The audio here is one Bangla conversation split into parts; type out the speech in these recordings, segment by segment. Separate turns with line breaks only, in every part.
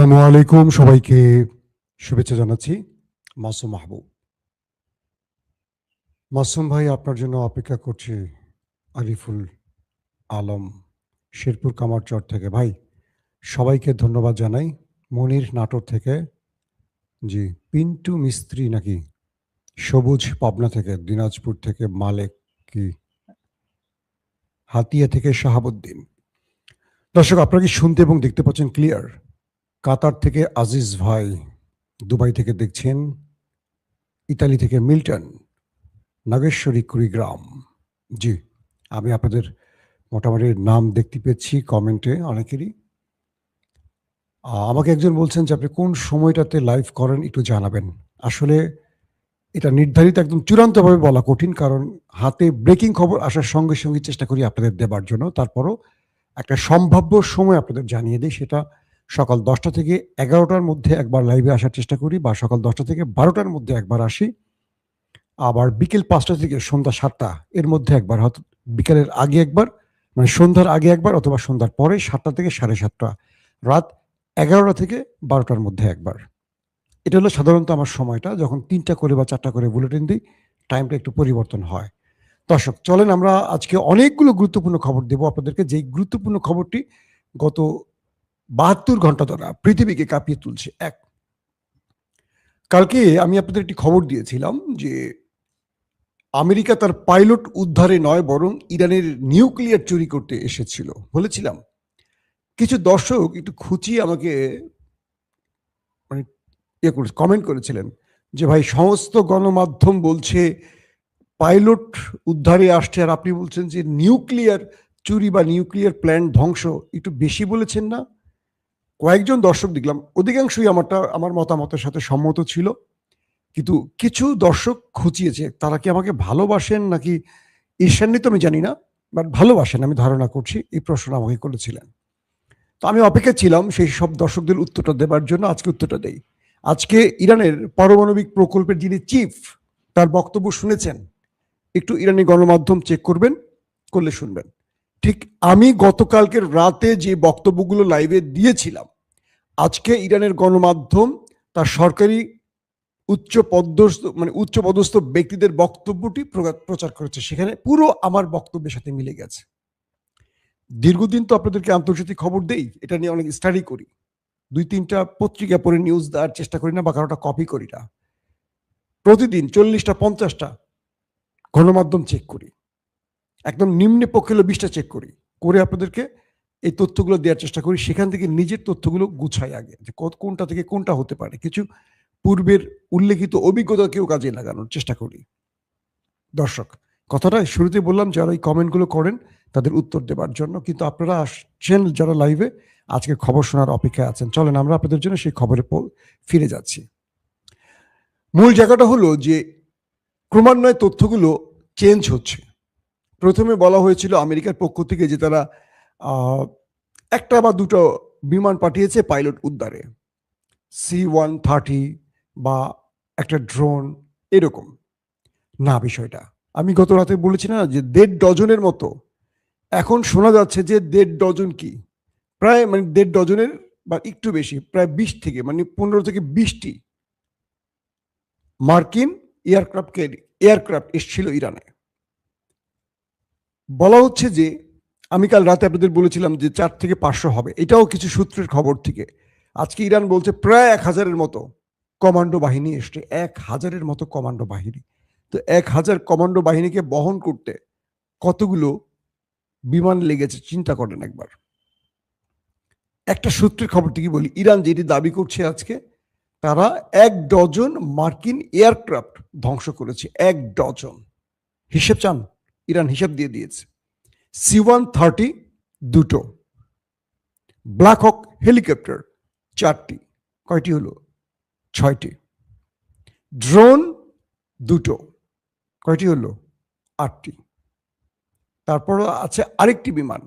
আসসালামু আলাইকুম, সবাইকে শুভেচ্ছা জানাচ্ছি। মাসুম মাহবুব। মাসুম ভাই, আপনার জন্য অপেক্ষা করছি। আরিফুল আলম, শেরপুর কামারচর থেকে। ভাই, সবাইকে ধন্যবাদ জানাই। মনির নাটোর থেকে। জি। পিন্টু মিস্ত্রি নাকি? সবুজ পাবনা থেকে। দিনাজপুর থেকে মালেক কি? হাতিয়া থেকে শাহাবুদ্দিন। দর্শক, আপনারা কি শুনতে এবং দেখতে পাচ্ছেন ক্লিয়ার? কাতার থেকে আজিজ ভাই, দুবাই থেকে দেখছেন, ইতালি থেকে মিল্টন, নাগেশ্বরী কুড়িগ্রাম। জি, আমি আপনাদের মোটামুটি নাম দেখতে পেয়েছি কমেন্টে অনেকেরই। আমাকে একজন বলছেন যে আপনি কোন সময়টাতে লাইভ করেন একটু জানাবেন। আসলে এটা নির্ধারিত একদম চূড়ান্তভাবে বলা কঠিন, কারণ হাতে ব্রেকিং খবর আসার সঙ্গে সঙ্গে চেষ্টা করি আপনাদের দেবার জন্য। তারপরও একটা সম্ভাব্য সময় আপনাদের জানিয়ে দিই, সেটা সকাল 10টা থেকে 11টার মধ্যে একবার লাইভে আসার চেষ্টা করি, বা সকাল 10টা থেকে 12টার মধ্যে একবার আসি। আবার বিকেল 5টা থেকে সন্ধ্যা 7টা এর মধ্যে একবার, হয়তো বিকেলের আগে একবার, মানে সন্ধ্যার আগে একবার, অথবা সন্ধ্যার পরে 7টা থেকে 7:30, রাত 11টা থেকে 12টার মধ্যে একবার। এটা হলো সাধারণত আমার সময়টা। যখন 3টা করে বা 4টা করে বুলেটিন দিই, টাইমটা একটু পরিবর্তন হয়। দর্শক, চলেন আমরা আজকে অনেকগুলো গুরুত্বপূর্ণ খবর দেব আপনাদেরকে, যেই গুরুত্বপূর্ণ খবরটি গত 72 ঘন্টা ধরে পৃথিবীকে কাঁপিয়ে তুলছে। কালকে আমি আপনাদের একটি খবর দিয়েছিলাম যে আমেরিকা তার পাইলট উদ্ধারে নয়, বরং ইরানের নিউক্লিয়ার চুরি করতে এসেছিল বলেছিলাম। কিছু দর্শক একটু খুঁচিয়ে আমাকে মানে কমেন্ট করেছিলেন যে ভাই, সমস্ত গণমাধ্যম বলছে পাইলট উদ্ধারে আসছে, আর আপনি বলছেন যে নিউক্লিয়ার চুরি বা নিউক্লিয়ার প্ল্যান্ট ধ্বংস, একটু বেশি বলেছেন না? কয়েকজন দর্শক দেখলাম, অধিকাংশই আমার মতামতের সাথে সম্মত ছিল, কিন্তু কিছু দর্শক খুঁচিয়েছে। তারা কি আমাকে ভালোবাসেন নাকি ঈর্ষান্বিত আমি জানি না, বাট ভালোবাসেন আমি ধারণা করছি। এই প্রশ্ন আমাকে করেছিলেন। তো আমি অপেক্ষা ছিলাম সেই সব দর্শকদের উত্তরটা দেবার জন্য। আজকে উত্তরটা দেই। আজকে ইরানের পারমাণবিক প্রকল্পের যিনি চিফ, তার বক্তব্য শুনেছেন? একটু ইরানি গণমাধ্যম চেক করবেন, করলে শুনবেন। ঠিক আমি গতকালকের রাতে যে বক্তব্যগুলো লাইভে দিয়েছিলাম, আজকে ইরানের গণমাধ্যম তার সরকারি উচ্চপদস্থ ব্যক্তিদের বক্তব্যটি প্রচার করেছে। সেখানে পুরো আমার বক্তব্যের সাথে মিলে গেছে। দীর্ঘদিন তো আপনাদেরকে আন্তর্জাতিক খবর দেই, এটা নিয়ে অনেক স্টাডি করি, 2-3টা পত্রিকা পড়ে নিউজ দেওয়ার চেষ্টা করি না, বা কারোটা কপি করি না। প্রতিদিন 40টা 50টা গণমাধ্যম চেক করি, একদম নিম্নে পক্ষে হলো 20টা চেক করি, করে আপনাদেরকে এই তথ্যগুলো দেওয়ার চেষ্টা করি। সেখান থেকে নিজের তথ্যগুলো গুছাই আগে, যে কোনটা থেকে কোনটা হতে পারে, কিছু পূর্বের উল্লেখিত অভিজ্ঞতাকেও কাজে লাগানোর চেষ্টা করি। দর্শক, কথাটা শুরুতে বললাম যারা এই কমেন্টগুলো করেন তাদের উত্তর দেবার জন্য, কিন্তু আপনারা আসছেন যারা লাইভে, আজকে খবর শোনার অপেক্ষায় আছেন। চলেন আমরা আপনাদের জন্য সেই খবরে ফিরে যাচ্ছি। মূল জায়গাটা হলো যে ক্রমান্বয়ে তথ্যগুলো চেঞ্জ হচ্ছে। প্রথমে বলা হয়েছিল আমেরিকার পক্ষ থেকে যে তারা একটা বা দুটো বিমান পাঠিয়েছে পাইলট উদ্ধারে, C-130 বা একটা ড্রোন, এরকম না বিষয়টা। আমি গত রাতে বলেছি না যে 1.5 ডজনের মতো। এখন শোনা যাচ্ছে যে 1.5 ডজন কি, প্রায় 1.5 ডজনের বা একটু বেশি, প্রায় 20 থেকে 15 থেকে 20টি মার্কিন এয়ারক্রাফট এসেছিল ইরানে। বলা হচ্ছে যে, আমি কাল রাতে আপনাদের বলেছিলাম যে 4 থেকে 500 হবে, এটাও কিছু সূত্রের খবর থেকে। আজকে ইরান বলছে প্রায় 1000-এর মতো কমান্ডো বাহিনী এসছে। 1000-এর মতো কমান্ডো বাহিনী। তো 1000 কমান্ডো বাহিনীকে বহন করতে কতগুলো বিমান লেগেছে চিন্তা করেন একবার। একটা সূত্রের খবর থেকে বলি, ইরান যেটি দাবি করছে আজকে, তারা 1 ডজন মার্কিন এয়ারক্রাফট ধ্বংস করেছে। 1 ডজন। হিসেব চান? ইরান হিসাব দিয়ে দিয়েছে। C-130 2টো, ব্ল্যাক হক হেলিকপ্টার 4টি, কয়টি হলো? 6টি। ড্রোন 2টো, কয়টি হলো? 8টি। তারপর আছে আরেকটি বিমান,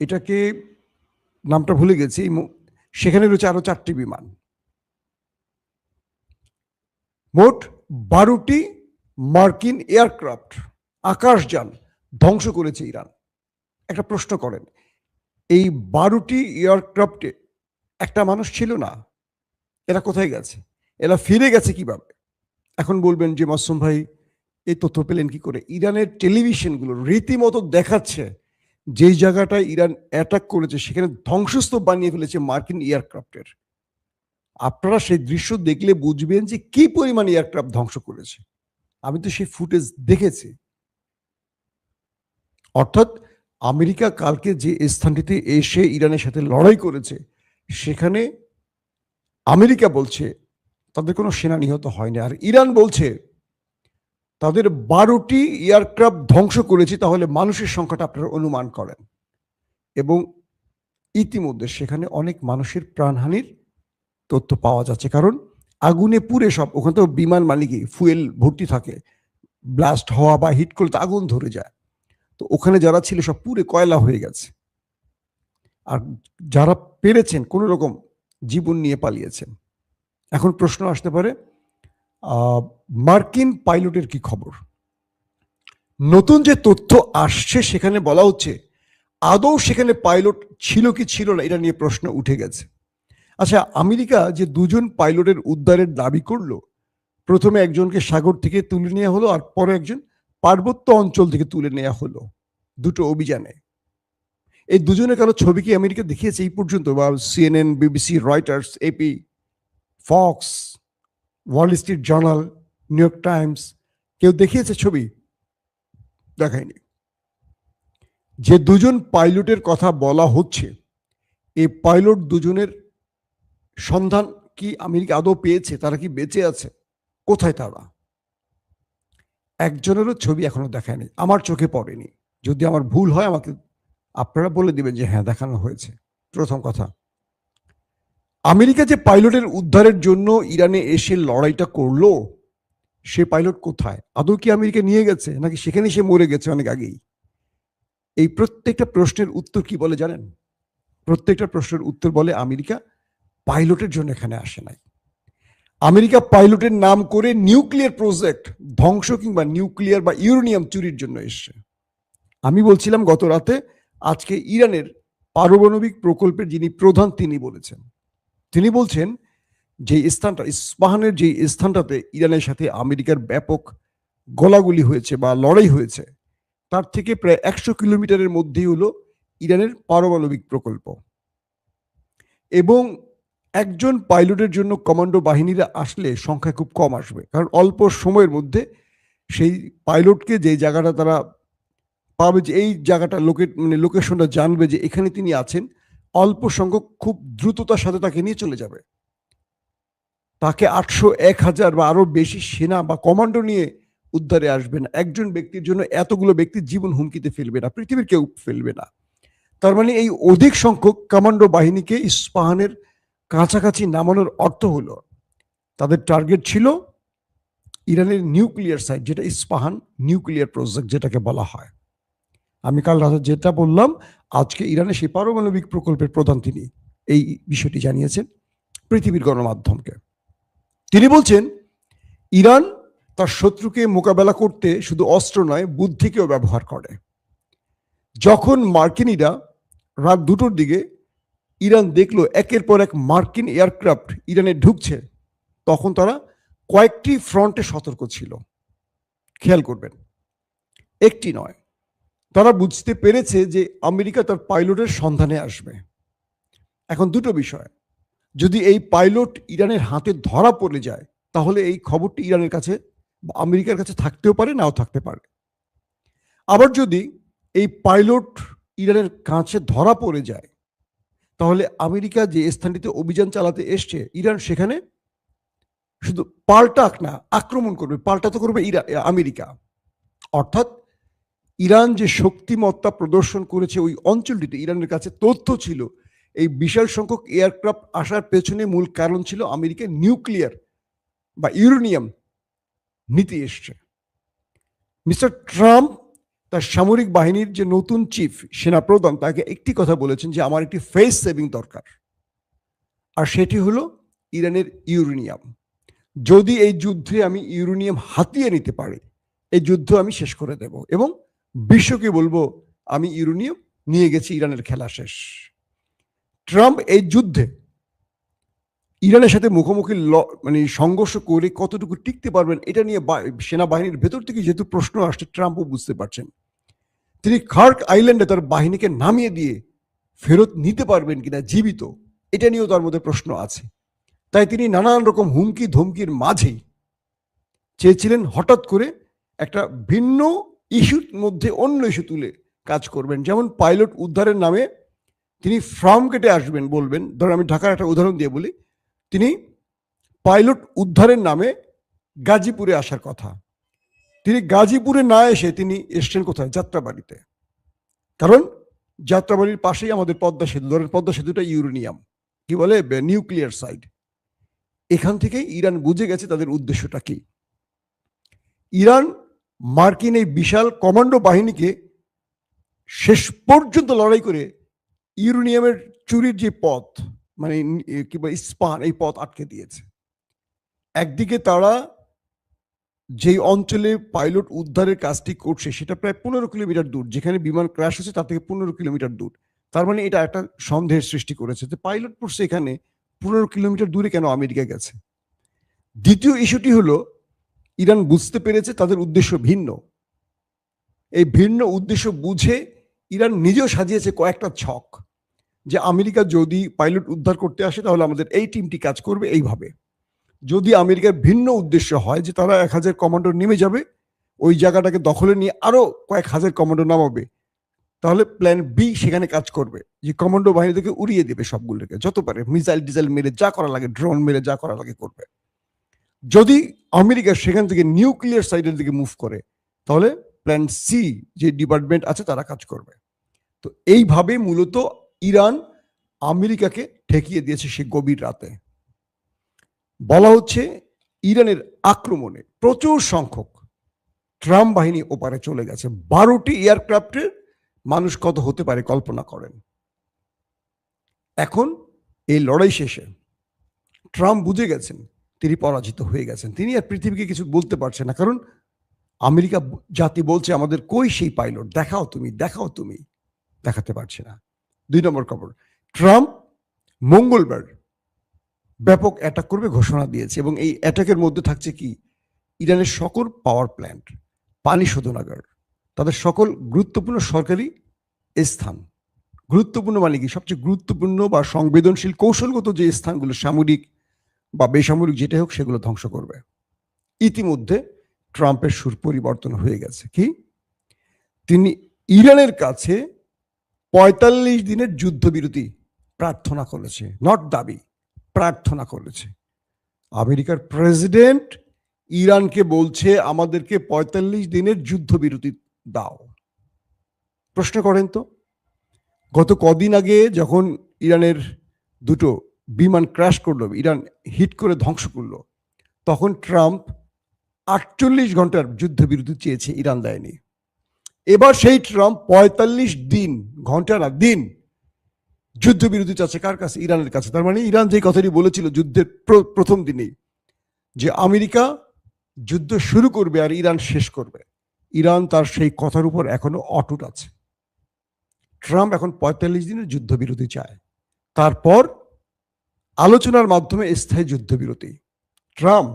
এটাকে নামটা ভুলে গেছি, সেখানে রয়েছে আরো 4টি বিমান। মোট 12টি মার্কিন এয়ারক্রাফট, আকাশযান ধ্বংস করেছে ইরান। একটা প্রশ্ন করেন, এই 12টি এয়ারক্রাফটে একটা মানুষ ছিল না। এরা কোথায় গেছে? এরা ফিরে গেছে কিভাবে? এখন বলবেন যে মাসুম ভাই এই তথ্য পেলেন কি করে? ইরানের টেলিভিশনগুলো রীতিমতো দেখাচ্ছে যেই জায়গাটায় ইরান অ্যাটাক করেছে সেখানে ধ্বংসস্তূপ বানিয়ে ফেলেছে মার্কিন এয়ারক্রাফটের। আপনারা সেই দৃশ্য দেখলে বুঝবেন যে কি পরিমাণ এয়ারক্রাফট ধ্বংস করেছে। আমি তো সেই ফুটেজ দেখেছি। অর্থাৎ আমেরিকা কালকে যে স্থানটিতে এসে ইরানের সাথে লড়াই করেছে সেখানে আমেরিকা বলছে তাদের কোনো সেনা নিহত হয়নি, আর ইরান বলছে তাদের 12টি এয়ারক্রাফট ধ্বংস করেছে। তাহলে মানুষের সংখ্যাটা আপনারা অনুমান করেন। এবং ইতিমধ্যে সেখানে অনেক মানুষের প্রাণহানির তথ্য পাওয়া যাচ্ছে, কারণ আগুনে পুড়ে সব, ওখানে তো বিমান মালিকই ফুয়েল ভর্তি থাকে, ব্লাস্ট হওয়া বা হিট করলে তো আগুন ধরে যায়। তো ওখানে যারা ছিল সব পুড়ে কয়লা হয়ে গেছে, আর যারা পেরেছেন কোনো রকম জীবন নিয়ে পালিয়েছেন। এখন প্রশ্ন আসতে পারে মার্কিন পাইলটের কি খবর? নতুন যে তথ্য আসছে সেখানে বলা হচ্ছে আদৌ সেখানে পাইলট ছিল কি ছিল না এটা নিয়ে প্রশ্ন উঠে গেছে। আচ্ছা, আমেরিকা যে দুজন পাইলটের উদ্ধারের দাবি করলো, প্রথমে একজনকে সাগর থেকে তুলে নেওয়া হলো আর পরে একজন পার্বত্য অঞ্চল থেকে তুলে নেওয়া হলো, দুটো অভিযানে। এই দুজনের কারো ছবি কি আমেরিকা দেখিয়েছে এই পর্যন্ত? বা CNN, BBC, Reuters, AP, Fox, Wall Street Journal, New York Times কেউ দেখিয়েছে ছবি? দেখায়নি। যে দুজন পাইলটের কথা বলা হচ্ছে, এই পাইলট দুজনের সন্ধান কি আমেরিকা আদৌ পেয়েছে? তারা কি বেঁচে আছে? কোথায় তারা? একজনেরও ছবি এখনো দেখায়নি, আমার চোখে পড়েনি। যদি আমার ভুল হয় আমাকে আপনারা বলে দিবেন যে হ্যাঁ দেখানো হয়েছে। প্রথম কথা, আমেরিকা যে পাইলটের উদ্ধারের জন্য ইরানে এসে লড়াইটা করলো, সে পাইলট কোথায়? আদৌ কি আমেরিকা নিয়ে গেছে নাকি সেখানে সে মরে গেছে অনেক আগেই? এই প্রত্যেকটা প্রশ্নের উত্তর কি বলে জানেন? প্রত্যেকটা প্রশ্নের উত্তর বলে আমেরিকা পাইলটের জন্য এখানে আসে নাই। আমেরিকা পাইলটের নাম করে নিউক্লিয়ার প্রজেক্ট ধ্বংস কিংবা নিউক্লিয়ার বা ইউরেনিয়াম চুরির জন্য এসছে। আমি বলছিলাম গত রাতে, আজকে ইরানের পারমাণবিক প্রকল্পের যিনি প্রধান তিনি বলেছেন, তিনি বলছেন যে স্থানটা ইস্পাহানের যে স্থানটাতে ইরানের সাথে আমেরিকার ব্যাপক গোলাগুলি হয়েছে বা লড়াই হয়েছে, তার থেকে প্রায় 100 কিলোমিটারের মধ্যেই হলো ইরানের পারমাণবিক প্রকল্প। এবং একজন পাইলটের জন্য কমান্ডো বাহিনীরা আসলে সংখ্যা খুব কম আসবে, কারণ অল্প সময়ের মধ্যে সেই পাইলটকে যে জায়গাটা তারা পাবে, যে এই জায়গাটা লোকেশনটা জানবে যে এখানে তিনি আছেন, অল্প সংখ্যক খুব দ্রুততার সাথে তাকে নিয়ে চলে যাবে। তাকে 800, 1000 বা আরো বেশি সেনা বা কমান্ডো নিয়ে উদ্ধারে আসবে না। একজন ব্যক্তির জন্য এতগুলো ব্যক্তির জীবন হুমকিতে ফেলবে না, পৃথিবীর কেউ ফেলবে না। তার মানে এই অধিক সংখ্যক কমান্ডো বাহিনীকে ইস্পাহানের কাছাকাছি নামানোর অর্থ হলো তাদের টার্গেট ছিল ইরানের নিউক্লিয়ার সাইট, যেটা ইস্পাহান নিউক্লিয়ার প্রজেক্ট যেটাকে বলা হয়। আমি কাল রাতে যেটা বললাম, আজকে ইরানের সেই পারমাণবিক প্রকল্পের প্রধান তিনি এই বিষয়টি জানিয়েছেন পৃথিবীর গণমাধ্যমকে। তিনি বলছেন ইরান তার শত্রুকে মোকাবেলা করতে শুধু অস্ত্র নয়, বুদ্ধিকেও ব্যবহার করে। যখন মার্কিনীরা রাত 2টোর দিকে ইরান দেখলো একের পর এক মার্কিন এয়ারক্রাফট ইরানে ঢুকছে, তখন তারা কয়েকটি ফ্রন্টে সতর্ক ছিল। খেয়াল করবেন, একটি নয়। তারা বুঝতে পেরেছে যে আমেরিকা তার পাইলটের সন্ধানে আসবে। এখন দুটো বিষয়, যদি এই পাইলট ইরানের হাতে ধরা পড়ে যায় তাহলে এই খবরটি ইরানের কাছে বা আমেরিকার কাছে থাকতেও পারে, নাও থাকতে পারে। আবার যদি এই পাইলট ইরানের কাছে ধরা পড়ে যায় তাহলে আমেরিকা যে স্থানটিতে অভিযান চালাতে এসছে, ইরান সেখানে শুধু আক্রমণ করবে, পাল্টা তো করবে আমেরিকা। অর্থাৎ ইরান যে শক্তিমত্তা প্রদর্শন করেছে ওই অঞ্চলটিতে, ইরানের কাছে তথ্য ছিল এই বিশাল সংখ্যক এয়ারক্রাফট আসার পেছনে মূল কারণ ছিল আমেরিকার নিউক্লিয়ার বা ইউরেনিয়াম নীতি এসছে। মিস্টার ট্রাম্প তার সামরিক বাহিনীর যে নতুন চিফ সেনাপ্রধান তাকে একটি কথা বলেছেন যে আমার একটি ফেস সেভিং দরকার, আর সেটি হলো ইরানের ইউরেনিয়াম। যদি এই যুদ্ধে আমি ইউরেনিয়াম হাতিয়ে নিতে পারি, এই যুদ্ধ আমি শেষ করে দেব এবং বিশ্বকে বলবো আমি ইউরেনিয়াম নিয়ে গেছি, ইরানের খেলা শেষ। ট্রাম্প এই যুদ্ধে ইরানের সাথে মুখোমুখি মানে সংঘর্ষ করে কতটুকু টিকতে পারবেন এটা নিয়ে সেনাবাহিনীর ভেতর থেকে যেহেতু প্রশ্ন আসছে, ট্রাম্পও বুঝতে পারছেন তিনি খার্ক আইল্যান্ডে তার বাহিনীকে নামিয়ে দিয়ে ফেরত নিতে পারবেন কিনা জীবিত, এটা নিয়েও তার মধ্যে প্রশ্ন আছে। তাই তিনি নানান রকম হুমকি ধমকির মাঝেই চেয়েছিলেন হঠাৎ করে একটা ভিন্ন ইস্যুর মধ্যে অন্য ইস্যু তুলে কাজ করবেন, যেমন পাইলট উদ্ধারের নামে তিনি ফার্ম কেটে আসবেন, বলবেন, ধরুন আমি ঢাকার একটা উদাহরণ দিয়ে বলি, তিনি পাইলট উদ্ধারের নামে গাজীপুরে আসার কথা, তিনি গাজীপুরে না এসে তিনি এসছেন কোথায়? যাত্রাবাড়িতে। কারণ যাত্রাবাড়ির পাশেই আমাদের পদ্মা সেতু, ধরেন পদ্মা সেতুটা ইউরেনিয়াম, কি বলে, নিউক্লিয়ার সাইট। এখান থেকেই ইরান বুঝে গেছে তাদের উদ্দেশ্যটা কি। ইরান মার্কিন এই বিশাল কমান্ডো বাহিনীকে শেষ পর্যন্ত লড়াই করে ইউরেনিয়ামের চুরির যে পথ, মানে কি বলে ইস্পান, এই পথ আটকে দিয়েছে। একদিকে তারা যেই অঞ্চলে পাইলট উদ্ধারের কাজটি করছে সেটা প্রায় 15 কিলোমিটার দূর, যেখানে বিমান ক্র্যাশ হয়েছে তার থেকে 15 কিলোমিটার দূর। তার মানে এটা একটা সন্দেহের সৃষ্টি করেছে যে পাইলট পড়ছে এখানে, 15 কিলোমিটার দূরে কেন আমেরিকা গেছে। দ্বিতীয় ইস্যুটি হলো, ইরান বুঝতে পেরেছে তাদের উদ্দেশ্য ভিন্ন। এই ভিন্ন উদ্দেশ্য বুঝে ইরান নিজেও সাজিয়েছে কয়েকটা ছক, যে আমেরিকা যদি পাইলট উদ্ধার করতে আসে তাহলে আমাদের এই টিমটি কাজ করবে এইভাবে। যদি আমেরিকার ভিন্ন উদ্দেশ্য হয় যে তারা 1000 কমান্ডো নেমে যাবে, ওই জায়গাটাকে দখলে নিয়ে আরো কয়েক হাজার কমান্ডো নামাবে, তাহলে প্ল্যান বি সেখানে কাজ করবে, যে কমান্ডো বাহিনী থেকে উড়িয়ে দেবে সবগুলোকে, যত পারে মিসাইল ডিজাইল মেরে যা করা লাগে, ড্রোন মেরে যা করা লাগে করবে। যদি আমেরিকা সেখান থেকে নিউক্লিয়ার সাইডের দিকে মুভ করে, তাহলে প্ল্যান সি যে ডিপার্টমেন্ট আছে তারা কাজ করবে। তো এইভাবে মূলত ইরান আমেরিকাকে ঠেকিয়ে দিয়েছে সে গভীর রাতে। বলা হচ্ছে ইরানের আক্রমণে প্রচুর সংখ্যক ট্রাম্প বাহিনী ওপারে চলে গেছে। 12টি এয়ারক্রাফটের মানুষ কত হতে পারে কল্পনা করেন। এখন এই লড়াই শেষে ট্রাম্প বুঝে গেছেন তিনি পরাজিত হয়ে গেছেন, তিনি আর পৃথিবীকে কিছু বলতে পারছেন না, কারণ আমেরিকা জাতি বলছে আমাদের কই সেই পাইলট, দেখাও তুমি, দেখাও তুমি, দেখাতে পারছে না। 2 নম্বর খবর, ট্রাম্প মঙ্গলবার ব্যাপক অ্যাটাক করবে ঘোষণা দিয়েছে, এবং এই অ্যাটাকের মধ্যে থাকছে কি, ইরানের সকল পাওয়ার প্ল্যান্ট, পানি শোধনাগার, তাদের সকল গুরুত্বপূর্ণ সরকারি স্থান, গুরুত্বপূর্ণ মানে কি, সবচেয়ে গুরুত্বপূর্ণ বা সংবেদনশীল কৌশলগত যে স্থানগুলো সামরিক বা বেসামরিক যেটাই হোক সেগুলো ধ্বংস করবে। ইতিমধ্যে ট্রাম্পের সুর পরিবর্তন হয়ে গেছে, কি তিনি ইরানের কাছে 45 দিনের যুদ্ধবিরতি প্রার্থনা করেছে, নট দাবি, প্রার্থনা করেছে। আমেরিকার প্রেসিডেন্ট ইরানকে বলছে আমাদেরকে 45 দিনের যুদ্ধবিরতি দাও। প্রশ্ন করেন তো, গত কদিন আগে যখন ইরানের দুটো বিমান ক্র্যাশ করলো, ইরান হিট করে ধ্বংস করলো, তখন ট্রাম্প 48 ঘন্টার যুদ্ধবিরতি চেয়েছে, ইরান দেয়নি। এবার সেই ট্রাম্প 45 দিন, ঘন্টা না দিন, যুদ্ধবিরতি চাচ্ছে কার কাছে? ইরানের কাছে। তার মানে ইরান যে কথাটি বলেছিল যুদ্ধের প্রথম দিনেই, যে আমেরিকা যুদ্ধ শুরু করবে আর ইরান শেষ করবে, ইরান তার সেই কথার উপর এখনো অটুট আছে। ট্রাম্প এখন 45 দিনের যুদ্ধবিরতি চায়, তারপর আলোচনার মাধ্যমে স্থায়ী যুদ্ধবিরতি। ট্রাম্প,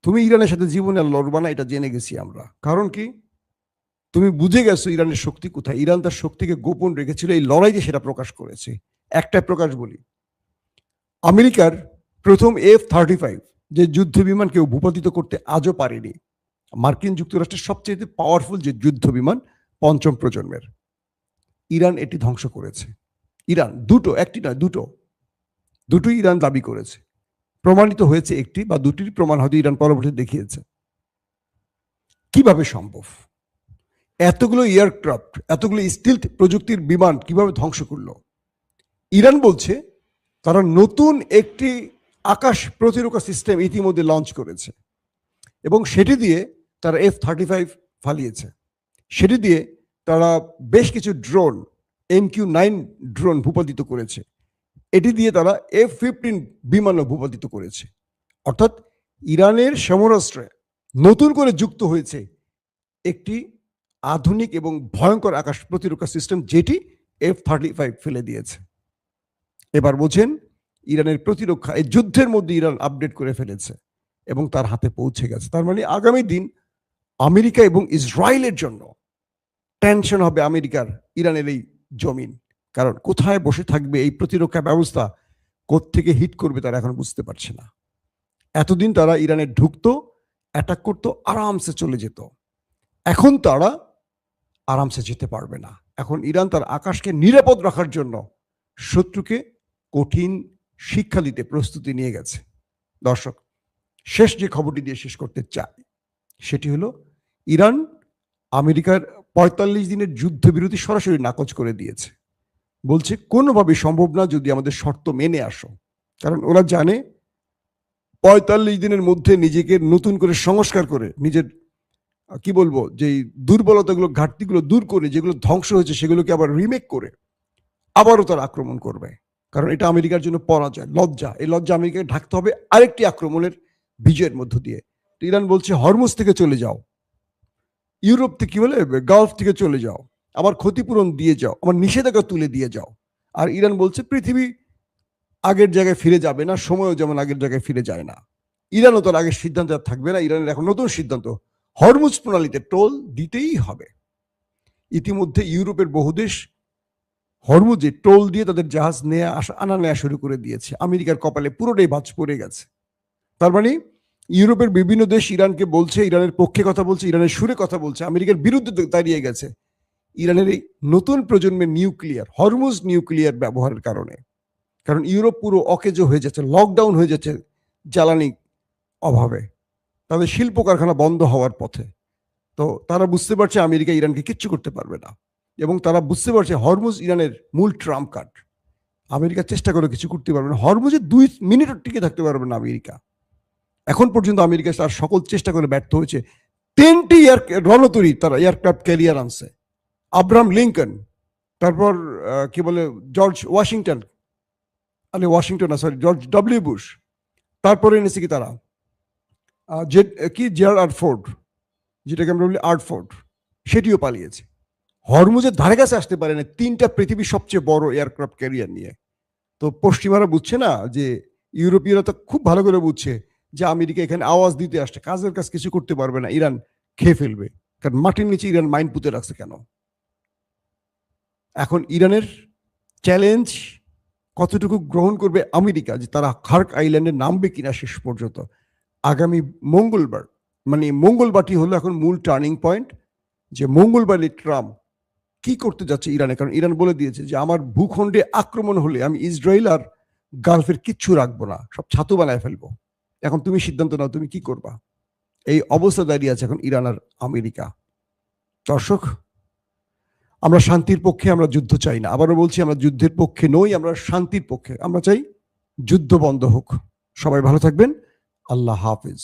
তুমি ইরানের সাথে জীবনে লড়বা না, এটা জেনে গেছি আমরা। কারণ কি, তুমি বুঝে গেছো ইরানের শক্তি কোথায়। ইরান তার শক্তিকে গোপন রেখেছিল, এই লড়াইতে সেটা প্রকাশ করেছে। একটা প্রকাশ বলি, আমেরিকার প্রথম F-35 যে যুদ্ধ বিমান কেউ ভূপাতিত করতে আজও পারেনি, মার্কিন যুক্তরাষ্ট্রের সবচেয়ে পাওয়ারফুল যে যুদ্ধ বিমান 5ম প্রজন্মের, ইরান এটি ধ্বংস করেছে। ইরান দুটো, একটি নয়, দুটোই ইরান দাবি করেছে। প্রমাণিত হয়েছে একটি বা দুটির প্রমাণ হয়তো ইরান পরবর্তীতে দেখিয়েছে। কিভাবে সম্ভব? এতগুলো এয়ারক্রাফট, এতগুলো স্টিলথ প্রযুক্তির বিমান কিভাবে ধ্বংস করলো? ইরান বলছে তারা নতুন একটি আকাশ প্রতিরক্ষা সিস্টেম ইতিমধ্যে লঞ্চ করেছে, এবং সেটি দিয়ে তারা F-35 ফালিয়েছে। সেটি দিয়ে তারা বেশ কিছু ড্রোন, MQ-9 ড্রোন ভূপাতিত করেছে। এটি দিয়ে তারা F-15 বিমানও ভূপাতিত করেছে। অর্থাৎ ইরানের সমরাস্ত্রে নতুন করে যুক্ত হয়েছে একটি আধুনিক এবং ভয়ঙ্কর আকাশ প্রতিরক্ষা সিস্টেম, যেটি F-35 ফেলে দিয়েছে। এবার বোঝেন ইরানের প্রতিরক্ষা এই যুদ্ধের মধ্যে ইরান আপডেট করে ফেলেছে এবং তার হাতে পৌঁছে গেছে। তার মানে আগামী দিন আমেরিকা এবং ইসরায়েলের জন্য টেনশন হবে আমেরিকার ইরানের এই জমিন। কারণ কোথায় বসে থাকবে এই প্রতিরক্ষা ব্যবস্থা, কোত্থেকে হিট করবে তারা এখন বুঝতে পারছে না। এতদিন তারা ইরানে ঢুকতো, অ্যাটাক করতো, আরামসে চলে যেত। এখন তারা আরামসে যেতে পারবে না। এখন ইরান তার আকাশকে নিরাপদ রাখার জন্য শত্রুকে কঠিন শিক্ষা দিতে প্রস্তুতি নিয়ে গেছে। দর্শক, শেষ যে খবরটি দিয়ে শেষ করতে চাই সেটি হলো ইরান আমেরিকার ৪৫ দিনের যুদ্ধবিরতি সরাসরি নাকচ করে দিয়েছে। বলছে কোনোভাবেই সম্ভব না যদি আমাদের শর্ত মেনে আসো। কারণ ওরা জানে ৪৫ দিনের মধ্যে নিজেকে নতুন করে সংস্কার করে নিজের কি বলবো যে দুর্বলতাগুলো ঘাটতিগুলো দূর করে যেগুলো ধ্বংস হয়েছে সেগুলোকে আবার রিমেক করে আবারও তারা আক্রমণ করবে। কারণ এটা আমেরিকার জন্য পরাজয়, লজ্জা। এই লজ্জা আমেরিকাকে ঢাকতে হবে আরেকটি আক্রমণের বিজয়ের মধ্য দিয়ে। ইরান বলছে হরমুজ থেকে চলে যাও, ইউরোপ থেকে কি বলে গালফ থেকে চলে যাও, আমার ক্ষতিপূরণ দিয়ে যাও, আমার নিষেধাজ্ঞা তুলে দিয়ে যাও। আর ইরান বলছে পৃথিবী আগের জায়গায় ফিরে যাবে না, সময়ও যেমন আগের জায়গায় ফিরে যায় না। ইরানও তার আগের সিদ্ধান্ত আর থাকবে না। ইরানের এখন নতুন সিদ্ধান্ত, হরমুজ প্রণালীতে টোল দিতেই হবে। ইতিমধ্যে ইউরোপের বহু দেশ হরমুজে টোল দিয়ে তাদের জাহাজ আনা নেওয়া শুরু করে দিয়েছে। আমেরিকার কপালে পুরোটাই ভাঁজ পড়ে গেছে। তার মানে ইউরোপের বিভিন্ন দেশ ইরানকে বলছে, ইরানের পক্ষে কথা বলছে, ইরানের সুরে কথা বলছে, আমেরিকার বিরুদ্ধে দাঁড়িয়ে গেছে ইরানের এই নতুন প্রজন্মের নিউক্লিয়ার, হরমুজ নিউক্লিয়ার ব্যবহারের কারণে। কারণ ইউরোপ পুরো অকেজো হয়ে যাচ্ছে, লকডাউন হয়ে যাচ্ছে জ্বালানি অভাবে, তাদের শিল্প কারখানা বন্ধ হওয়ার পথে। তো তারা বুঝতে পারছে আমেরিকা ইরানকে কিচ্ছু করতে পারবে না, এবং তারা বুঝতে পারছে হরমুজ ইরানের মূল ট্রাম্প কার্ড। আমেরিকা চেষ্টা করে কিছু করতে পারবে না, হরমুজে 2 মিনিটও টিকে থাকতে পারবে না আমেরিকা। এখন পর্যন্ত আমেরিকা তার সকল চেষ্টা করে ব্যর্থ হয়েছে। 3টি রণতরী তারা এয়ারক্রাফট ক্যারিয়ার আনছে, আব্রাহাম লিঙ্কন, তারপর কি বলে George Washington, George W Bush, তারপরে এনেছে কি তারা জেরার্ড ফোর্ড, যেটাকে আমরা বলি আর্টফোর্ড, সেটিও পালিয়েছে। হরমুজের ধারে কাছে আসতে পারে না 3টা পৃথিবীর সবচেয়ে বড় এয়ারক্রাফট ক্যারিয়ার নিয়ে। তো পশ্চিমারা বুঝছে না যে, ইউরোপীয়রা তো খুব ভালো করে বুঝছে যে আমেরিকা এখানে আওয়াজ দিতে আসছে, কাজের কাজ কিছু করতে পারবে না, ইরান খেয়ে ফেলবে। কারণ মাটির নিচে ইরান মাইন পুঁতে রাখছে কেন? এখন ইরানের চ্যালেঞ্জ কতটুকু গ্রহণ করবে আমেরিকা, যে তারা খার্ক আইল্যান্ডে নামবে কিনা শেষ পর্যন্ত। আগামী মঙ্গলবার, মানে মঙ্গলবারটি হলো এখন মূল টার্নিং পয়েন্ট, যে মঙ্গলবারে ট্রাম্প কি করতে যাচ্ছে ইরানে। কারণ ইরান বলে দিয়েছে যে আমার ভূখণ্ডে আক্রমণ হলে আমি ইসরায়েল আর গালফের কিচ্ছু রাখবো না, সব ছাতু বানায় ফেলবো। এখন তুমি সিদ্ধান্ত নাও, তুমি কি করবা। এই অবস্থা দাঁড়িয়ে আছে এখন ইরান আর আমেরিকা। দর্শক, আমরা শান্তির পক্ষে, আমরা যুদ্ধ চাই না। আবারও বলছি, আমরা যুদ্ধের পক্ষে নই, আমরা শান্তির পক্ষে। আমরা চাই যুদ্ধ বন্ধ হোক। সবাই ভালো থাকবেন। আল্লাহ হাফেজ।